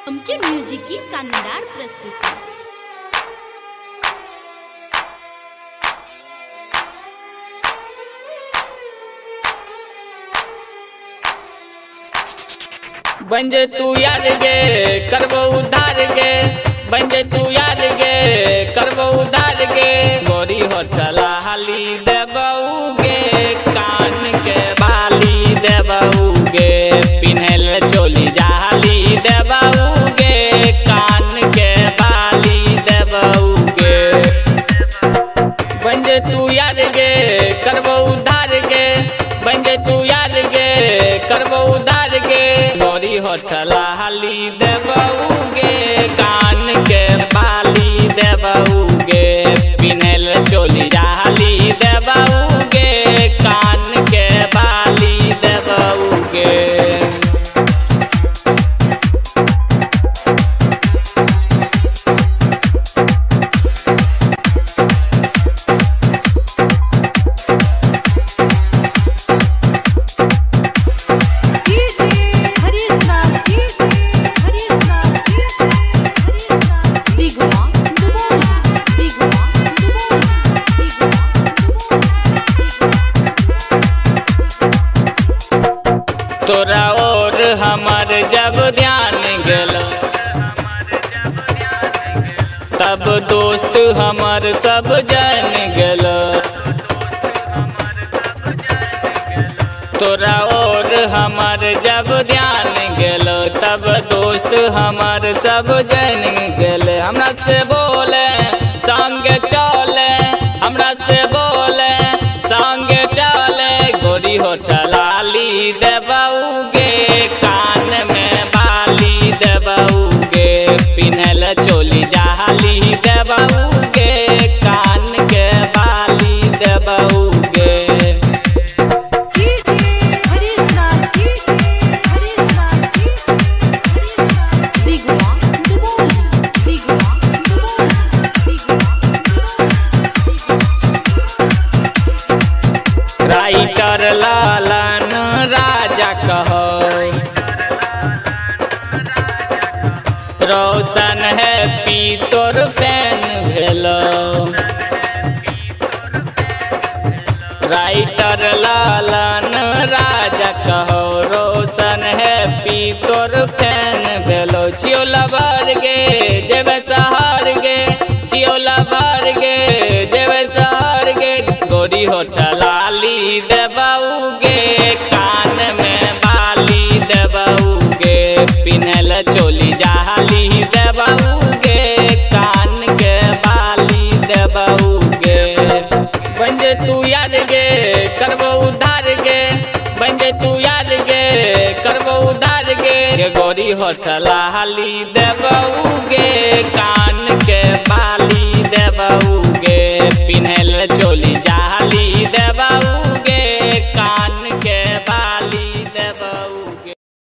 आमचे म्युझिक की शानदार प्रस्तुती। बंजे तू यार गे करबो उधार गे, बंजे तू यार गे करबो उधार गे। गोरी होटल हाली देबऊ गे, कान के बाली देबऊ गे, पिन्हल चोली जाली देबऊ गे, कान के बाली देबऊ गे। बंजे तू यार गे करबो उधार गे, बंजे तू यार गे करबो उधार गे। गोरी होटल हाली देबऊ गे, कान के बाली देबऊ गे, पिन्हल चोली जाली देबऊ गे, कान के बाली देबऊ गे। तोरा और हमार जब ध्यान गेलो, तब दोस्त हमार सब जान गेलो। तोरा और हमार जब ध्यान गेलो, तब दोस्त हमार सब जान गेले। हमरा से बोले संग चले, हमरा से बोले संग चले। गोरी होटल हाली देबऊ गे, कान में बाली देबऊ गे, पिन्हल चोली जाली देबऊ गे, कान के बाली देबऊ गे। राइटर लालन राजा कहो, रोशन है पी तोर फैन भेलो। राइटर लालन राजा कहो, रोशन है पी तोर फैन भेलो। चियोला भर गे जेबे शहर गे, चियोला भर गे जेबे शहर गे। गोरी होटल हाली देबऊ गे, कान में बाली देबऊ गे, पिन्हल चोली जाली देबऊ गे, कान के बाली देबऊ गे। बंजे तू यार गे करबो उधार गे, बंजे तू यार गे करबो उधार गे। गोरी होटल हाली देबऊ गे, कान के बाली देबऊ